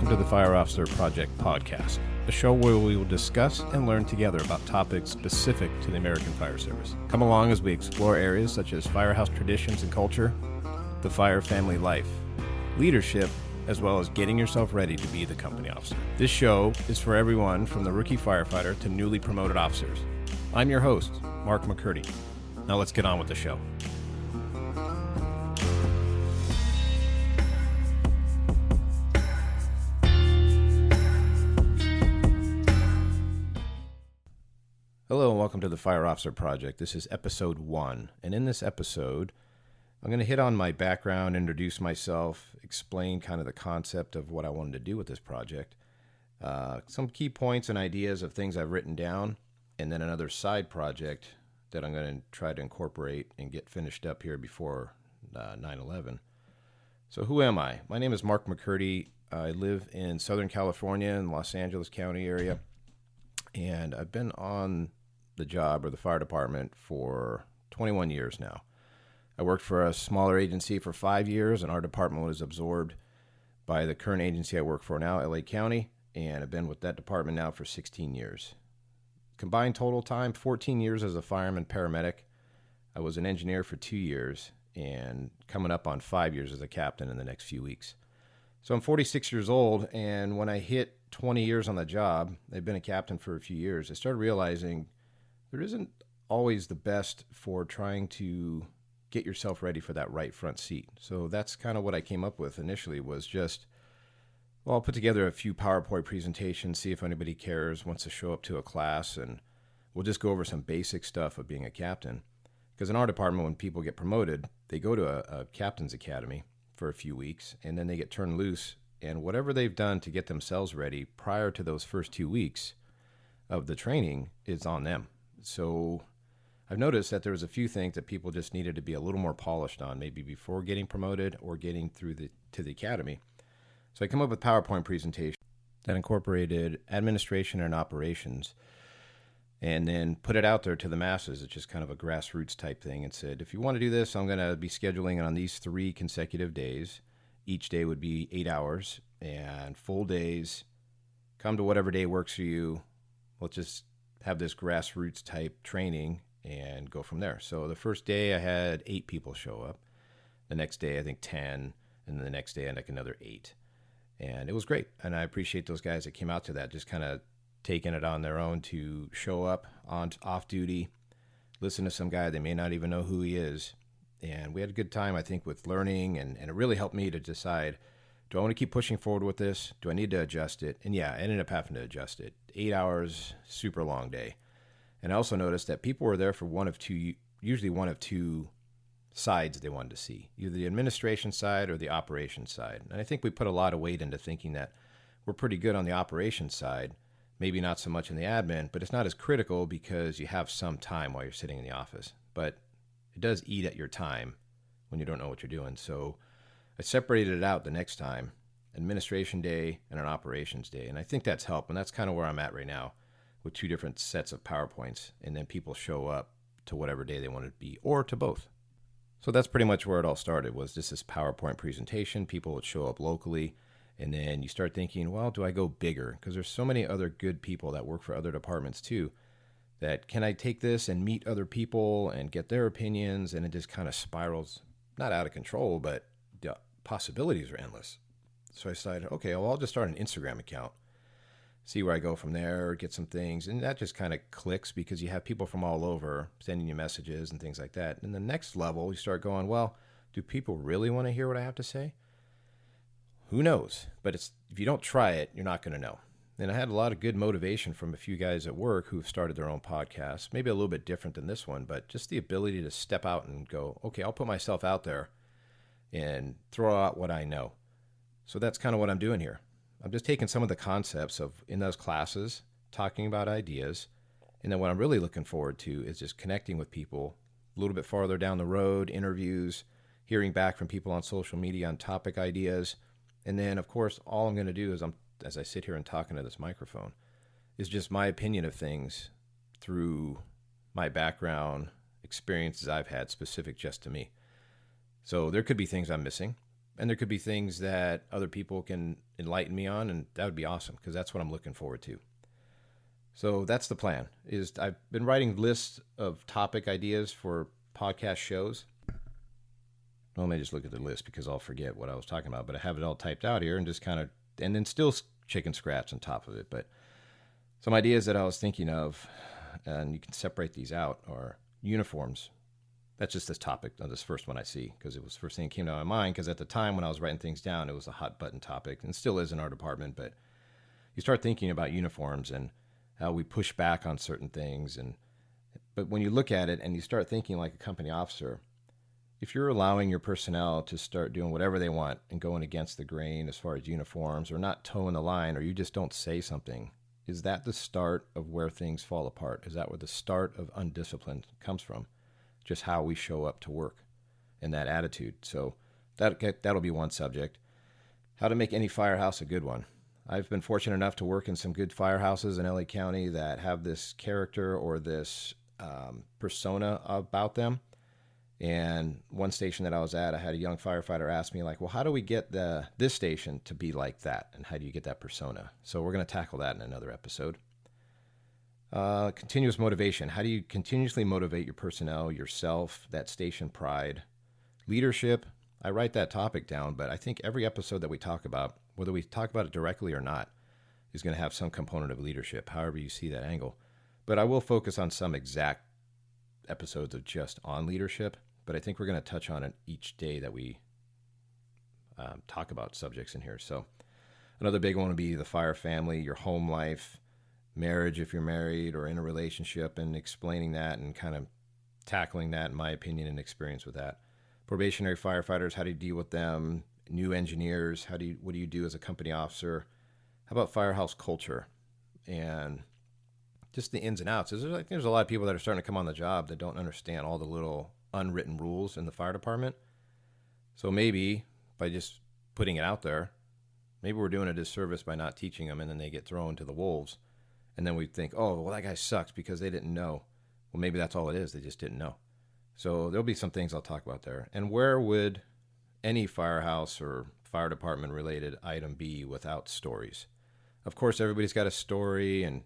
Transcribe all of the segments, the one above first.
welcome to the Fire Officer Project podcast, a show where we will discuss and learn together about topics specific to the American Fire Service. Come along as we explore areas such as firehouse traditions and culture, the fire family life, leadership, as well as getting yourself ready to be the company officer. This show is for everyone from the rookie firefighter to newly promoted officers. I'm your host, Mark McCurdy. Now let's get on with the show. Hello and welcome to the Fire Officer Project. This is episode 1, and in this episode, I'm going to hit on my background, introduce myself, explain kind of the concept of what I wanted to do with this project, some key points and ideas of things I've written down, and then another side project that I'm going to try to incorporate and get finished up here before 9/11. So who am I? My name is Mark McCurdy. I live in Southern California in Los Angeles County area, and I've been on the job or the fire department for 21 years now. I worked for a smaller agency for 5 years, and our department was absorbed by the current agency I work for now, LA County, and I've been with that department now for 16 years. Combined total time, 14 years as a fireman paramedic. I was an engineer for 2 years, and coming up on 5 years as a captain in the next few weeks. So I'm 46 years old, and when I hit 20 years on the job, I've been a captain for a few years, I started realizing there isn't always the best for trying to get yourself ready for that right front seat. So that's kind of what I came up with initially, was just, well, I'll put together a few PowerPoint presentations, see if anybody cares, wants to show up to a class, and we'll just go over some basic stuff of being a captain. Because in our department, when people get promoted, they go to a captain's academy for a few weeks, and then they get turned loose, and whatever they've done to get themselves ready prior to those first 2 weeks of the training is on them. So I've noticed that there was a few things that people just needed to be a little more polished on, maybe before getting promoted or getting through to the academy. So I come up with PowerPoint presentation that incorporated administration and operations, and then put it out there to the masses. It's just kind of a grassroots type thing, and said, if you want to do this, I'm going to be scheduling it on these 3 consecutive days. Each day would be 8 hours and full days. Come to whatever day works for you. Let's just have this grassroots type training and go from there. So the first day I had 8 people show up. The next day I think 10, and then the next day I think another 8. And it was great. And I appreciate those guys that came out to that, just kind of taking it on their own to show up on off duty, listen to some guy they may not even know who he is. And we had a good time, I think, with learning, and it really helped me to decide, do I want to keep pushing forward with this? Do I need to adjust it? And yeah, I ended up having to adjust it. 8 hours, super long day. And I also noticed that people were there for usually one of two sides they wanted to see, either the administration side or the operations side. And I think we put a lot of weight into thinking that we're pretty good on the operations side, maybe not so much in the admin, but it's not as critical because you have some time while you're sitting in the office. But it does eat at your time when you don't know what you're doing. So I separated it out the next time, administration day and an operations day. And I think that's helped. And that's kind of where I'm at right now, with 2 different sets of PowerPoints. And then people show up to whatever day they want to be, or to both. So that's pretty much where it all started, was just this PowerPoint presentation. People would show up locally. And then you start thinking, well, do I go bigger? Because there's so many other good people that work for other departments too, that can I take this and meet other people and get their opinions? And it just kind of spirals, not out of control, but the possibilities are endless. So I decided, okay, well, I'll just start an Instagram account, see where I go from there, get some things. And that just kind of clicks because you have people from all over sending you messages and things like that. And the next level, you start going, well, do people really want to hear what I have to say? Who knows? But if you don't try it, you're not going to know. And I had a lot of good motivation from a few guys at work who've started their own podcasts, maybe a little bit different than this one, but just the ability to step out and go, okay, I'll put myself out there and throw out what I know. So that's kind of what I'm doing here. I'm just taking some of the concepts of in those classes, talking about ideas, and then what I'm really looking forward to is just connecting with people a little bit farther down the road, interviews, hearing back from people on social media on topic ideas. And then, of course, all I'm going to do is, as I sit here and talk into this microphone, is just my opinion of things through my background, experiences I've had specific just to me. So there could be things I'm missing. and there could be things that other people can enlighten me on, and that would be awesome because that's what I'm looking forward to. So that's the plan. Is I've been writing lists of topic ideas for podcast shows. Well, let me just look at the list because I'll forget what I was talking about, but I have it all typed out here and just kind of, and then still chicken scratch on top of it. But some ideas that I was thinking of, and you can separate these out, are uniforms. That's just this topic, this first one I see, because it was the first thing that came to my mind, because at the time when I was writing things down, it was a hot button topic, and still is in our department, but you start thinking about uniforms and how we push back on certain things. But when you look at it and you start thinking like a company officer, if you're allowing your personnel to start doing whatever they want and going against the grain as far as uniforms, or not toeing the line, or you just don't say something, is that the start of where things fall apart? Is that where the start of undiscipline comes from? Just how we show up to work and that attitude. So that'll be one subject. How to make any firehouse a good one. I've been fortunate enough to work in some good firehouses in LA County that have this character or this persona about them. And one station that I was at, I had a young firefighter ask me, like, well, how do we get this station to be like that? And how do you get that persona? So we're going to tackle that in another episode. Continuous motivation. How do you continuously motivate your personnel, yourself, that station pride? Leadership. I write that topic down, but I think every episode that we talk about, whether we talk about it directly or not, is going to have some component of leadership, however you see that angle. But I will focus on some exact episodes of just on leadership, but I think we're going to touch on it each day that we talk about subjects in here. So another big one would be the fire family, your home life, marriage if you're married or in a relationship, and explaining that and kind of tackling that, in my opinion, and experience with that. Probationary firefighters, how do you deal with them? New engineers, what do you do as a company officer? How about firehouse culture and just the ins and outs? There's a lot of people that are starting to come on the job that don't understand all the little unwritten rules in the fire department. So maybe by just putting it out there, maybe we're doing a disservice by not teaching them, and then they get thrown to the wolves. And then we think, oh, well, that guy sucks because they didn't know. Well, maybe that's all it is. They just didn't know. So there'll be some things I'll talk about there. And where would any firehouse or fire department related item be without stories? Of course, everybody's got a story, and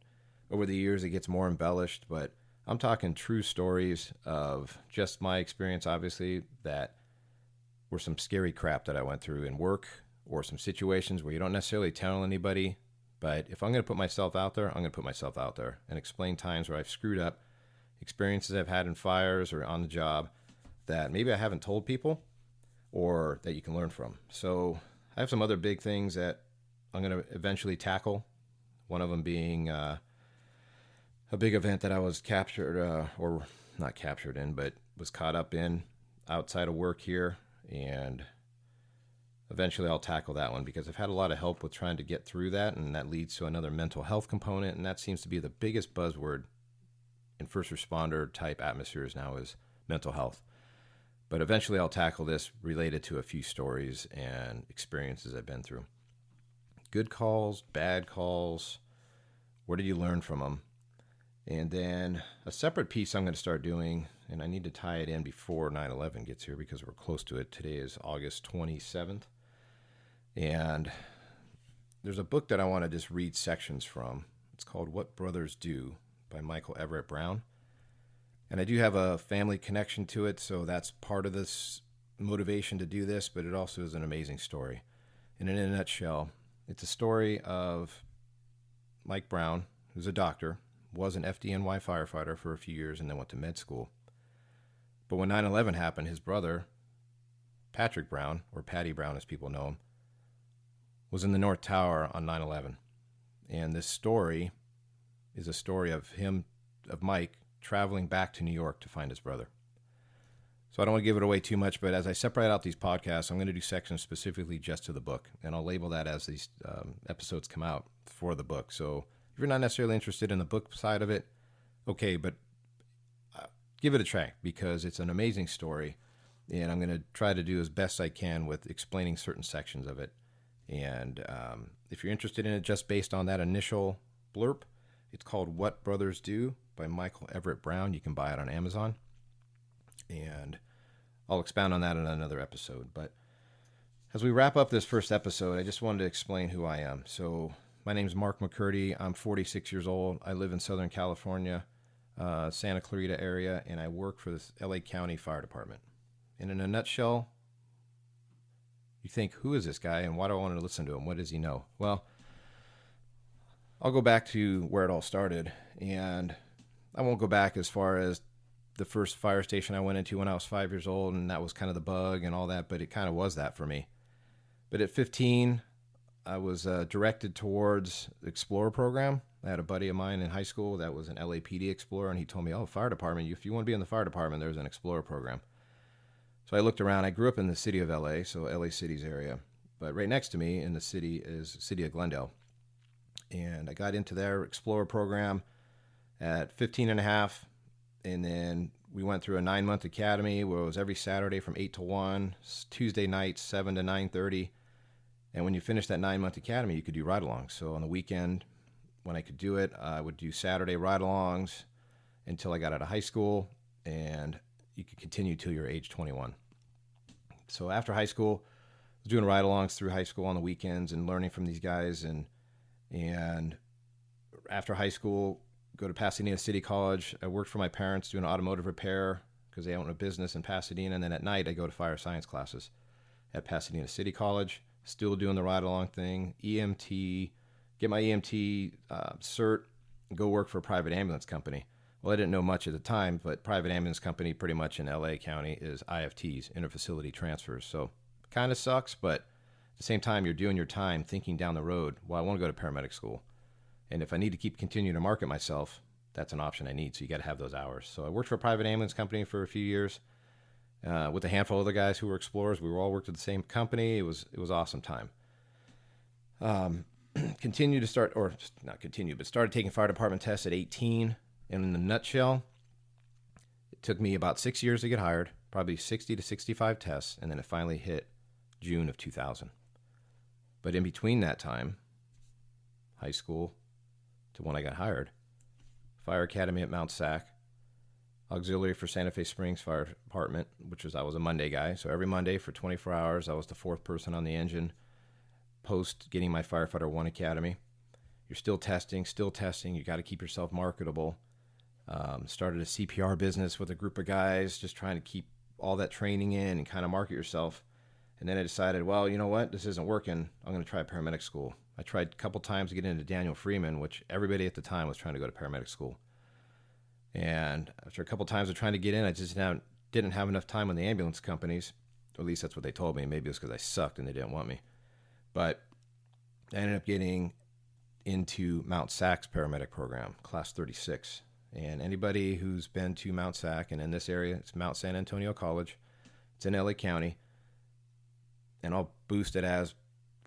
over the years it gets more embellished, but I'm talking true stories of just my experience, obviously, that were some scary crap that I went through in work, or some situations where you don't necessarily tell anybody. But if I'm going to put myself out there, I'm going to put myself out there and explain times where I've screwed up, experiences I've had in fires or on the job that maybe I haven't told people or that you can learn from. So I have some other big things that I'm going to eventually tackle. One of them being a big event that I was captured, or not captured in, but was caught up in outside of work here. And eventually I'll tackle that one because I've had a lot of help with trying to get through that, and that leads to another mental health component, and that seems to be the biggest buzzword in first responder type atmospheres now is mental health. But eventually I'll tackle this related to a few stories and experiences I've been through. Good calls, bad calls, what did you learn from them? And then a separate piece I'm going to start doing, and I need to tie it in before 9/11 gets here because we're close to it. Today is August 27th. And there's a book that I want to just read sections from. It's called What Brothers Do by Michael Everett Brown. And I do have a family connection to it, so that's part of this motivation to do this, but it also is an amazing story. And in a nutshell, it's a story of Mike Brown, who's a doctor, was an FDNY firefighter for a few years and then went to med school. But when 9/11 happened, his brother, Patrick Brown, or Patty Brown as people know him, was in the North Tower on 9/11. And this story is a story of Mike, traveling back to New York to find his brother. So I don't want to give it away too much, but as I separate out these podcasts, I'm going to do sections specifically just to the book, and I'll label that as these episodes come out for the book. So if you're not necessarily interested in the book side of it, okay, but give it a try because it's an amazing story, and I'm going to try to do as best I can with explaining certain sections of it. And if you're interested in it just based on that initial blurb, it's called What Brothers Do by Michael Everett Brown. You can buy it on Amazon. And I'll expound on that in another episode. But As we wrap up this first episode, I just wanted to explain who I am. So, my name is Mark McCurdy. I'm 46 years old. I live in Southern California, Santa Clarita area, and I work for the LA County Fire Department. And in a nutshell, you think, who is this guy and why do I want to listen to him? What does he know? Well, I'll go back to where it all started, and I won't go back as far as the first fire station I went into when I was 5 years old, and that was kind of the bug and all that, but it kind of was that for me. But at 15, I was directed towards the Explorer program. I had a buddy of mine in high school that was an LAPD Explorer, and he told me, oh, fire department, if you want to be in the fire department, there's an Explorer program. So I looked around. I grew up in the city of LA, so LA City's area. But right next to me in the city is the city of Glendale. And I got into their Explorer program at 15 and a half, and then we went through a 9-month academy where it was every Saturday from 8 to 1, Tuesday nights 7 to 9:30. And when you finish that 9-month academy, you could do ride-alongs. So on the weekend, when I could do it, I would do Saturday ride-alongs until I got out of high school, and you could continue till you're age 21. So after high school, I was doing ride-alongs through high school on the weekends and learning from these guys. And after high school, go to Pasadena City College. I worked for my parents doing automotive repair because they own a business in Pasadena. And then at night, I go to fire science classes at Pasadena City College. Still doing the ride-along thing, EMT, get my EMT cert, go work for a private ambulance company. Well, I didn't know much at the time, but private ambulance company pretty much in LA County is IFTs, inter-facility transfers. So kind of sucks, but at the same time, you're doing your time thinking down the road, well, I want to go to paramedic school. And if I need to continue to market myself, that's an option I need. So you got to have those hours. So I worked for a private ambulance company for a few years. With a handful of other guys who were explorers. We were all worked at the same company. It was awesome time. Continued to start, or not continue, but started taking fire department tests at 18. And in a nutshell, it took me about 6 years to get hired, probably 60 to 65 tests, and then it finally hit June of 2000. But in between that time, high school to when I got hired, Fire Academy at Mount Sac, auxiliary for Santa Fe Springs Fire Department, I was a Monday guy. So every Monday for 24 hours, I was the fourth person on the engine. Post getting my Firefighter 1 Academy, you're still testing. You got to keep yourself marketable. Started a CPR business with a group of guys, just trying to keep all that training in and kind of market yourself. And then I decided, well, you know what? This isn't working. I'm going to try paramedic school. I tried a couple times to get into Daniel Freeman, which everybody at the time was trying to go to paramedic school. And after a couple times of trying to get in, I just didn't have enough time on the ambulance companies. Or at least that's what they told me. Maybe it was because I sucked and they didn't want me. But I ended up getting into Mount Sac's paramedic program, Class 36. And anybody who's been to Mount Sac, and in this area, it's Mount San Antonio College. It's in LA County. And I'll boost it as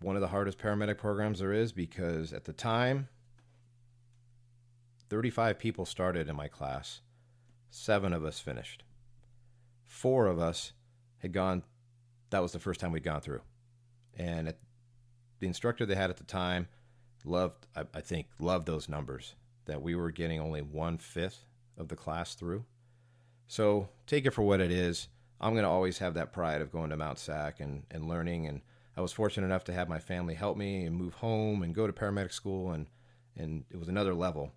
one of the hardest paramedic programs there is because at the time, 35 people started in my class. 7 of us finished. 4 of us had gone, that was the first time we'd gone through. And the instructor they had at the time loved those numbers, that we were getting only 1/5 of the class through. So take it for what it is. I'm going to always have that pride of going to Mount Sac and learning. And I was fortunate enough to have my family help me and move home and go to paramedic school. And it was another level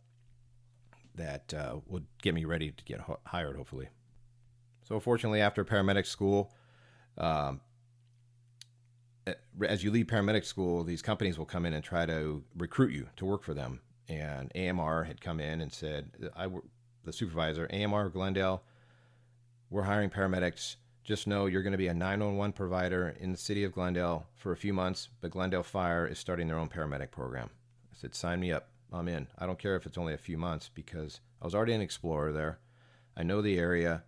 that would get me ready to get hired, hopefully. So fortunately, after paramedic school, as you leave paramedic school, these companies will come in and try to recruit you to work for them. And AMR had come in and said, the supervisor, AMR Glendale, we're hiring paramedics. Just know you're going to be a 911 provider in the city of Glendale for a few months, but Glendale Fire is starting their own paramedic program. I said, sign me up. I'm in. I don't care if it's only a few months because I was already an explorer there. I know the area,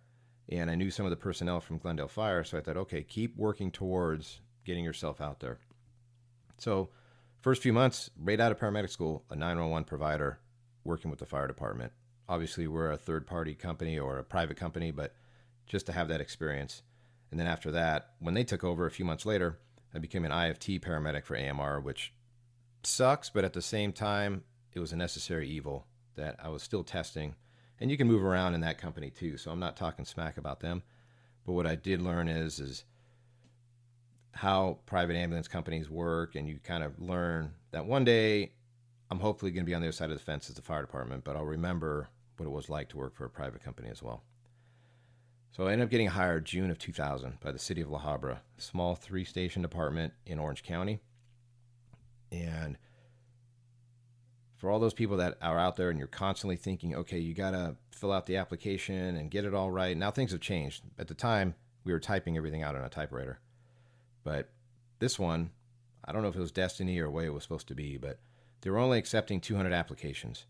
and I knew some of the personnel from Glendale Fire, so I thought, okay, keep working towards getting yourself out there. So first few months, right out of paramedic school, a 911 provider working with the fire department. Obviously, we're a third-party company or a private company, but just to have that experience. And then after that, when they took over a few months later, I became an IFT paramedic for AMR, which sucks, but at the same time, it was a necessary evil that I was still testing. And you can move around in that company too, so I'm not talking smack about them. But what I did learn is how private ambulance companies work, and you kind of learn that one day I'm hopefully going to be on the other side of the fence as the fire department, but I'll remember what it was like to work for a private company as well. So I ended up getting hired June of 2000 by the city of La Habra, a small 3-station department in Orange County. And for all those people that are out there and you're constantly thinking, okay, you got to fill out the application and get it all right. Now things have changed. At the time, we were typing everything out on a typewriter. But this one, I don't know if it was destiny or the way it was supposed to be, but they were only accepting 200 applications.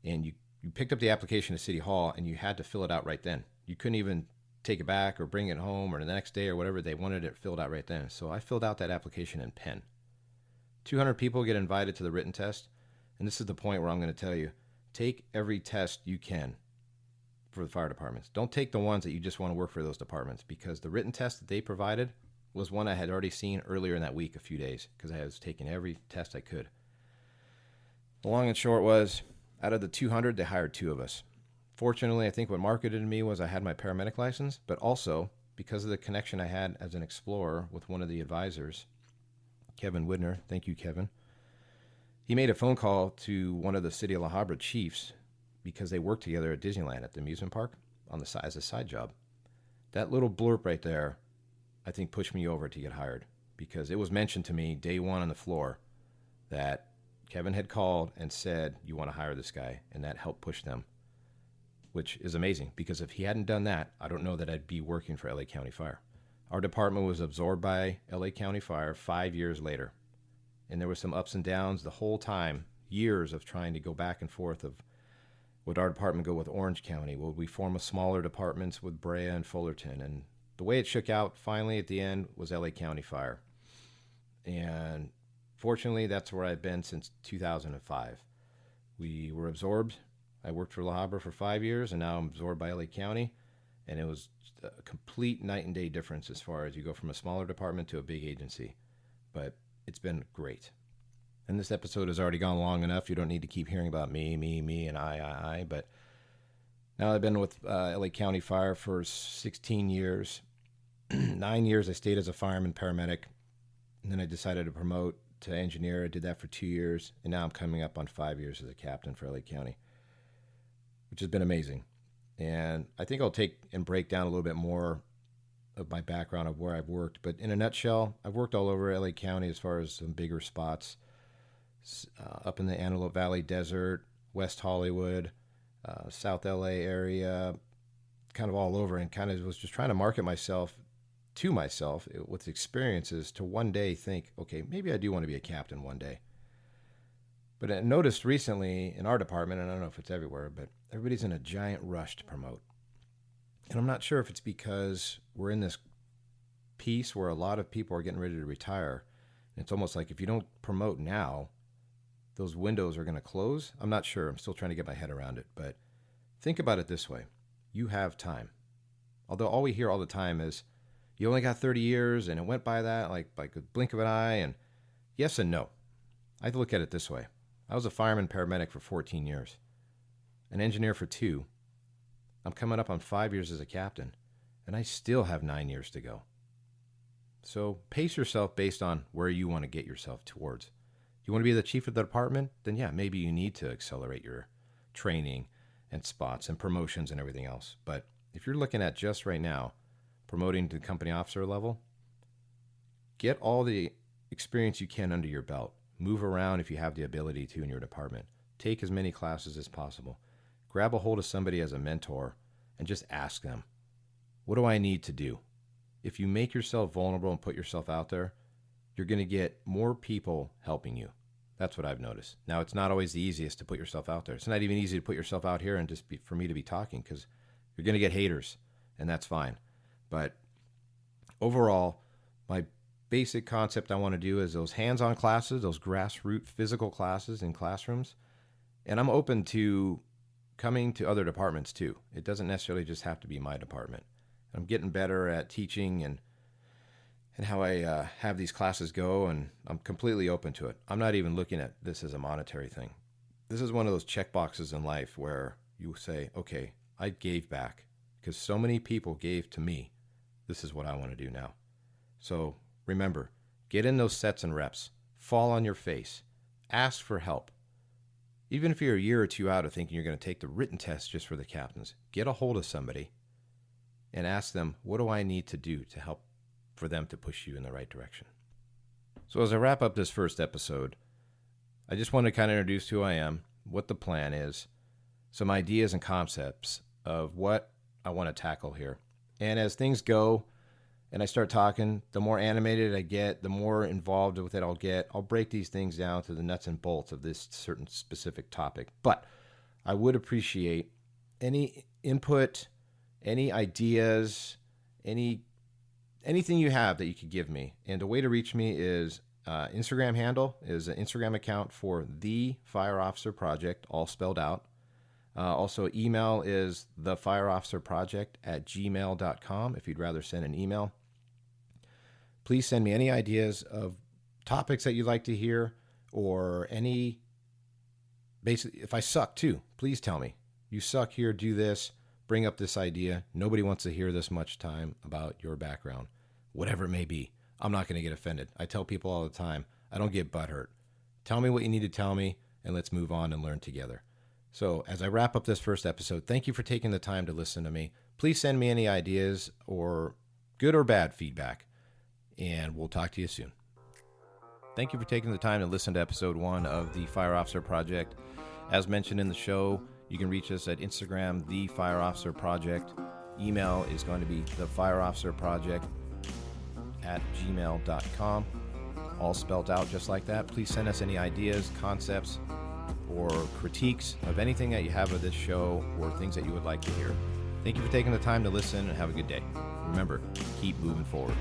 And you picked up the application at City Hall and you had to fill it out right then. You couldn't even take it back or bring it home or the next day or whatever. They wanted it filled out right then. So I filled out that application in pen. 200 people get invited to the written test. And this is the point where I'm going to tell you, take every test you can for the fire departments. Don't take the ones that you just want to work for those departments, because the written test that they provided was one I had already seen earlier in that week, a few days, because I was taking every test I could. The long and short was, out of the 200, they hired 2 of us. Fortunately, I think what marketed to me was I had my paramedic license, but also because of the connection I had as an explorer with one of the advisors, Kevin Widner. Thank you, Kevin. He made a phone call to one of the City of La Habra chiefs because they worked together at Disneyland at the amusement park on the side as a side job. That little blurb right there, I think, pushed me over to get hired, because it was mentioned to me day one on the floor that Kevin had called and said, you want to hire this guy, and that helped push them, which is amazing, because if he hadn't done that, I don't know that I'd be working for LA County Fire. Our department was absorbed by LA County Fire 5 years later, and there was some ups and downs the whole time, years of trying to go back and forth of, would our department go with Orange County? Would we form a smaller departments with Brea and Fullerton? And the way it shook out finally at the end was LA County Fire. And fortunately, that's where I've been since 2005. We were absorbed. I worked for La Habra for 5 years, and now I'm absorbed by LA County. And it was a complete night and day difference as far as you go from a smaller department to a big agency. But it's been great. And this episode has already gone long enough. You don't need to keep hearing about me, and I. But now I've been with LA County Fire for 16 years. 9 years I stayed as a fireman paramedic. And then I decided to promote to engineer. I did that for 2 years. And now I'm coming up on 5 years as a captain for LA County, which has been amazing. And I think I'll take and break down a little bit more of my background of where I've worked. But in a nutshell, I've worked all over LA County as far as some bigger spots. Up in the Antelope Valley Desert, West Hollywood, South LA area, kind of all over, and kind of was just trying to market myself to myself with experiences to one day think, okay, maybe I do want to be a captain one day. But I noticed recently in our department, and I don't know if it's everywhere, but everybody's in a giant rush to promote. And I'm not sure if it's because we're in this piece where a lot of people are getting ready to retire. And it's almost like if you don't promote now, those windows are going to close. I'm not sure. I'm still trying to get my head around it. But think about it this way. You have time. Although all we hear all the time is, you only got 30 years, and it went by that like a blink of an eye. And yes and no. I look at it this way. I was a fireman paramedic for 14 years, an engineer for 2. I'm coming up on 5 years as a captain, and I still have 9 years to go. So pace yourself based on where you want to get yourself towards. You want to be the chief of the department? Then yeah, maybe you need to accelerate your training and spots and promotions and everything else. But if you're looking at just right now, promoting to company officer level, get all the experience you can under your belt. Move around if you have the ability to in your department. Take as many classes as possible. Grab a hold of somebody as a mentor and just ask them, what do I need to do? If you make yourself vulnerable and put yourself out there, you're going to get more people helping you. That's what I've noticed. Now, it's not always the easiest to put yourself out there. It's not even easy to put yourself out here and just for me to be talking, because you're going to get haters, and that's fine. But overall, my basic concept I want to do is those hands-on classes, those grassroots physical classes in classrooms. And I'm open to coming to other departments too. It doesn't necessarily just have to be my department. I'm getting better at teaching and how I have these classes go, and I'm completely open to it. I'm not even looking at this as a monetary thing. This is one of those check boxes in life where you say, okay, I gave back because so many people gave to me. This is what I want to do now. So remember, get in those sets and reps. Fall on your face. Ask for help. Even if you're a year or two out of thinking you're going to take the written test just for the captains, get a hold of somebody and ask them, what do I need to do to help for them to push you in the right direction? So as I wrap up this first episode, I just want to kind of introduce who I am, what the plan is, some ideas and concepts of what I want to tackle here. And as things go and I start talking, the more animated I get, the more involved with it I'll get. I'll break these things down to the nuts and bolts of this certain specific topic. But I would appreciate any input, any ideas, anything you have that you could give me. And the way to reach me is Instagram handle is an Instagram account for the Fire Officer Project, all spelled out. Also, email is thefireofficerproject@gmail.com if you'd rather send an email. Please send me any ideas of topics that you'd like to hear, or basically, if I suck too, please tell me. You suck here, do this, bring up this idea. Nobody wants to hear this much time about your background, whatever it may be. I'm not going to get offended. I tell people all the time, I don't get butthurt. Tell me what you need to tell me, and let's move on and learn together. So as I wrap up this first episode, thank you for taking the time to listen to me. Please send me any ideas or good or bad feedback, and we'll talk to you soon. Thank you for taking the time to listen to episode 1 of the Fire Officer Project. As mentioned in the show, you can reach us at Instagram, The Fire Officer Project. Email is going to be thefireofficerproject@gmail.com. All spelled out just like that. Please send us any ideas, concepts, or critiques of anything that you have of this show or things that you would like to hear. Thank you for taking the time to listen, and have a good day. Remember, keep moving forward.